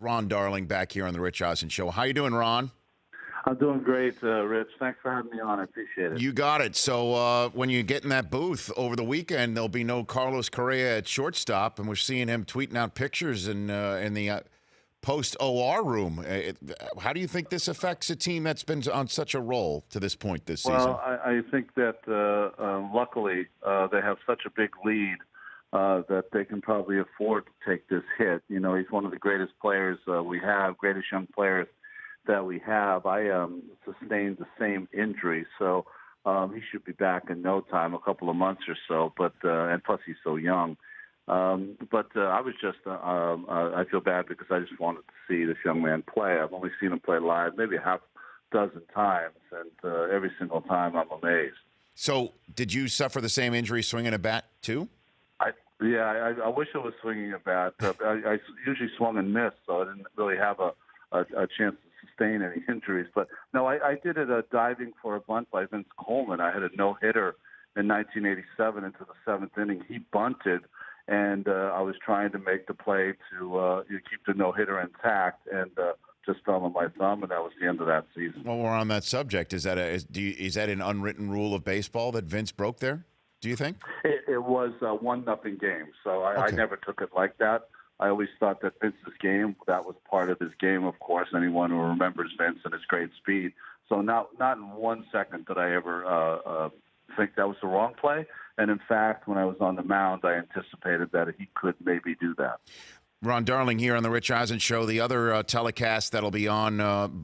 Ron Darling back here on the Rich Eisen Show. How you doing, Ron? I'm doing great, Rich. Thanks for having me on. I appreciate it. You got it. So when you get in that booth over the weekend, there'll be no Carlos Correa at shortstop, and we're seeing him tweeting out pictures in the post-OR room. How do you think this affects a team that's been on such a roll to this point this season? Well, I think that luckily they have such a big lead that they can probably afford to take this hit. You know, he's one of the greatest players we have, greatest young players that we have. I sustained the same injury, so he should be back in no time, a couple of months or so. But and plus he's so young. But I was just I feel bad because I just wanted to see this young man play. I've only seen him play live maybe a half dozen times, and every single time I'm amazed. So, did you suffer the same injury swinging a bat too? I wish I was swinging a bat. I usually swung and missed, so I didn't really have a chance to sustain any injuries. But no, I did it diving for a bunt by Vince Coleman. I had a no-hitter in 1987 into the seventh inning. He bunted, and I was trying to make the play to keep the no-hitter intact, and just fell on my thumb, and that was the end of that season. Well, we're on that subject. Is that an unwritten rule of baseball that Vince broke there, do you think? It was a 1-0 game, so I never took it like that. I always thought that Vince's game, that was part of his game, of course. Anyone who remembers Vince and his great speed. So not in 1 second did I ever think that was the wrong play. And in fact, when I was on the mound, I anticipated that he could maybe do that. Ron Darling here on the Rich Eisen Show. The other telecast that'll be on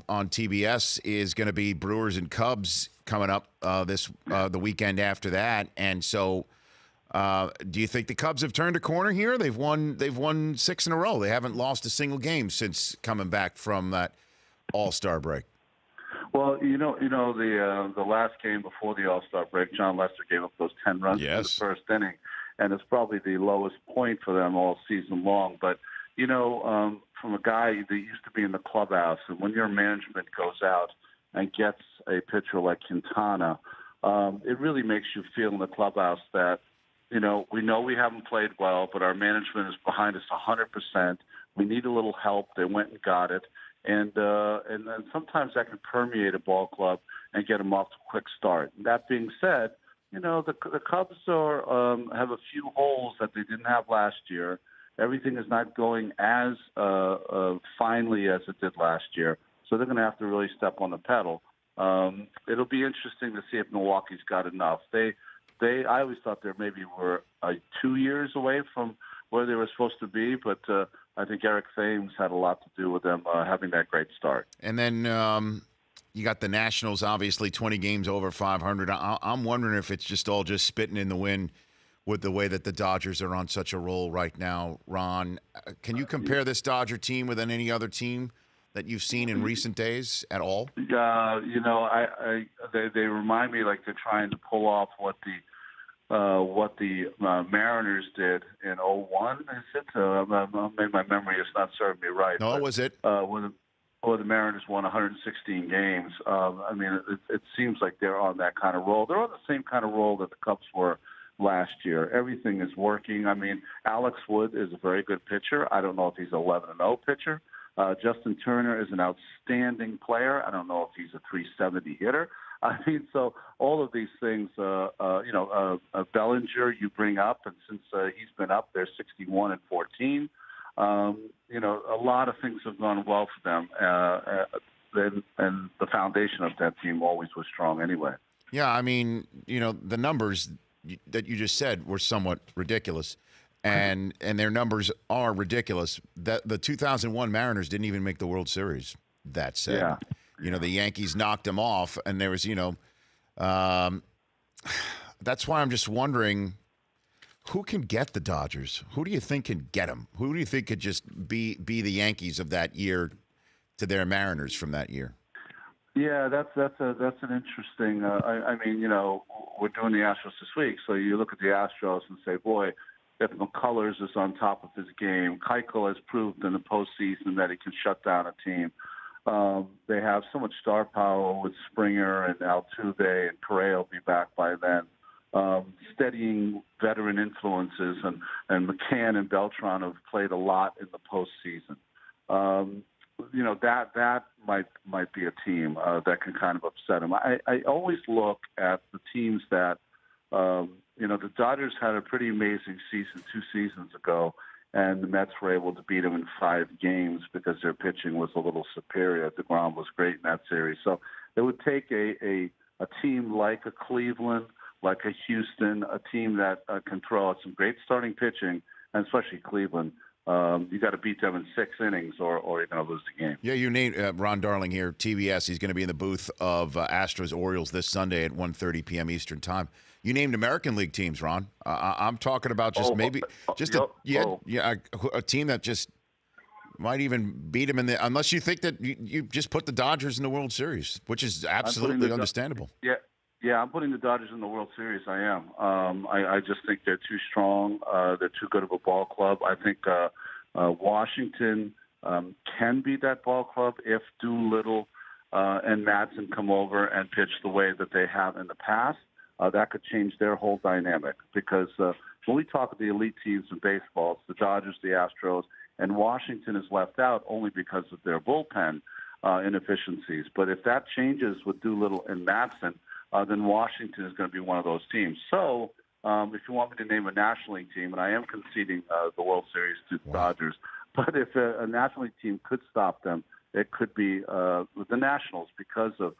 TBS is going to be Brewers and Cubs coming up the weekend after that. And so, do you think the Cubs have turned a corner here? They've won 6 in a row. They haven't lost a single game since coming back from that All-Star break. Well, the last game before the All-Star break, John Lester gave up those 10 runs in the first inning. And it's probably the lowest point for them all season long. But, from a guy that used to be in the clubhouse, and when your management goes out and gets a pitcher like Quintana, it really makes you feel in the clubhouse that, we know we haven't played well, but our management is behind us 100%. We need a little help. They went and got it. And sometimes that can permeate a ball club and get them off to a quick start. That being said, the Cubs have a few holes that they didn't have last year. Everything is not going as finely as it did last year, so they're going to have to really step on the pedal. It'll be interesting to see if Milwaukee's got enough. I always thought they maybe were 2 years away from where they were supposed to be, but I think Eric Thames had a lot to do with them having that great start. And then you got the Nationals, obviously 20 games over 500. I'm wondering if it's just spitting in the wind with the way that the Dodgers are on such a roll right now. Ron, can you compare this Dodger team with any other team that you've seen in recent days at all? They remind me like they're trying to pull off what the Mariners did in 2001. Is it? Maybe my memory is not serving me right. No, was it? When the Mariners won 116 games. It seems like they're on that kind of roll. They're on the same kind of roll that the Cubs were last year. Everything is working. Alex Wood is a very good pitcher. I don't know if he's an 11-0 pitcher. Justin Turner is an outstanding player. I don't know if he's a 370 hitter. So all of these things, Bellinger you bring up, and since he's been up there 61-14, a lot of things have gone well for them, and the foundation of that team always was strong anyway. Yeah, the numbers that you just said were somewhat ridiculous, and their numbers are ridiculous. That the 2001 Mariners didn't even make the World Series. That said, yeah. The Yankees knocked them off, and there was, that's why I'm just wondering, who can get the Dodgers? Who do you think can get them? Who do you think could just be the Yankees of that year to their Mariners from that year? Yeah, that's an interesting. We're doing the Astros this week, so you look at the Astros and say, boy, if McCullers is on top of his game, Keuchel has proved in the postseason that he can shut down a team. They have so much star power with Springer and Altuve, and Correa will be back by then. Steadying veteran influences, and McCann and Beltran have played a lot in the postseason. that might be a team that can kind of upset them. I always look at the teams that, the Dodgers had a pretty amazing season 2 seasons ago, and the Mets were able to beat them in 5 games because their pitching was a little superior. DeGrom was great in that series. So it would take a team like a Cleveland, like a Houston, a team that can throw out some great starting pitching, and especially Cleveland. You got to beat them in 6 innings, or you're going to lose the game. Yeah, you named Ron Darling here, TBS. He's going to be in the booth of Astros Orioles this Sunday at 1:30 p.m. Eastern Time. You named American League teams, Ron. I'm talking about just a team that just might even beat him unless you think that you just put the Dodgers in the World Series, which is absolutely understandable. Yeah, I'm putting the Dodgers in the World Series. I am. I just think they're too strong. They're too good of a ball club. I think Washington can beat that ball club if Doolittle and Madsen come over and pitch the way that they have in the past. That could change their whole dynamic, because when we talk of the elite teams in baseball, it's the Dodgers, the Astros, and Washington is left out only because of their bullpen inefficiencies. But if that changes with Doolittle and Madsen, then Washington is going to be one of those teams. So if you want me to name a National League team, and I am conceding the World Series to the Dodgers, but if a National League team could stop them, it could be the Nationals, because of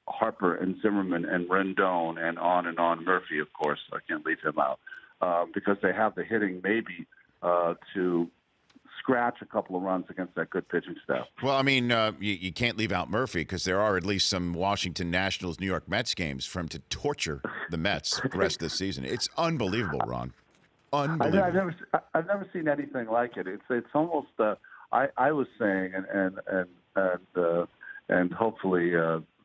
Harper and Zimmerman and Rendon and on. Murphy, of course, I can't leave him out, because they have the hitting maybe to scratch a couple of runs against that good pitching staff. Well, I mean, you can't leave out Murphy, because there are at least some Washington Nationals, New York Mets games for him to torture the Mets the rest of the season. It's unbelievable, Ron. Unbelievable. I've never seen anything like it. It's almost. I was saying, and hopefully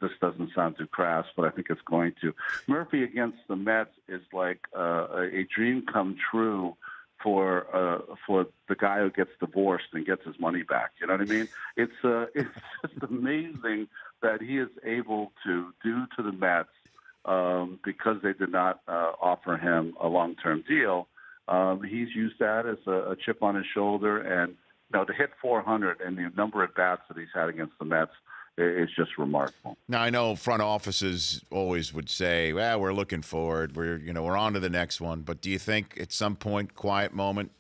this doesn't sound too crass, but I think it's going to. Murphy against the Mets is like a dream come true for the guy who gets divorced and gets his money back. You know what I mean? It's just amazing that he is able to do to the Mets, because they did not offer him a long-term deal. He's used that as a chip on his shoulder, and to hit 400 and the number of bats that he's had against the Mets is just remarkable. Now, I know front offices always would say, well, we're looking forward. We're on to the next one. But do you think at some point, quiet moment,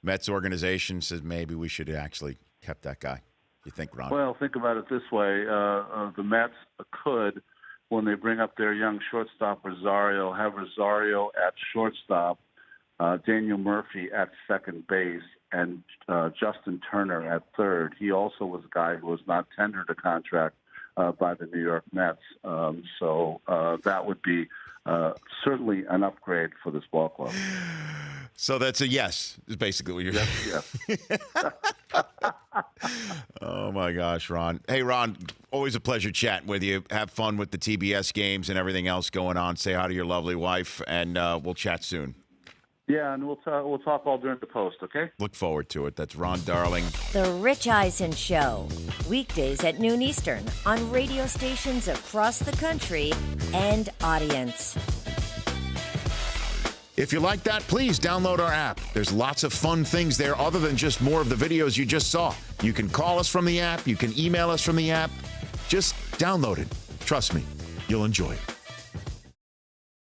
Mets organization says maybe we should actually kept that guy? You think, Ron? Well, think about it this way. The Mets could, when they bring up their young shortstop Rosario, have Rosario at shortstop, Daniel Murphy at second base, and Justin Turner at third. He also was a guy who was not tendered a contract by the New York Mets. So that would be certainly an upgrade for this ball club. So that's a yes, is basically what you're saying. Yes. Oh, my gosh, Ron. Hey, Ron, always a pleasure chatting with you. Have fun with the TBS games and everything else going on. Say hi to your lovely wife, and we'll chat soon. Yeah, and we'll talk all during the post, okay? Look forward to it. That's Ron Darling. The Rich Eisen Show. Weekdays at noon Eastern on radio stations across the country and audience. If you like that, please download our app. There's lots of fun things there other than just more of the videos you just saw. You can call us from the app. You can email us from the app. Just download it. Trust me, you'll enjoy it.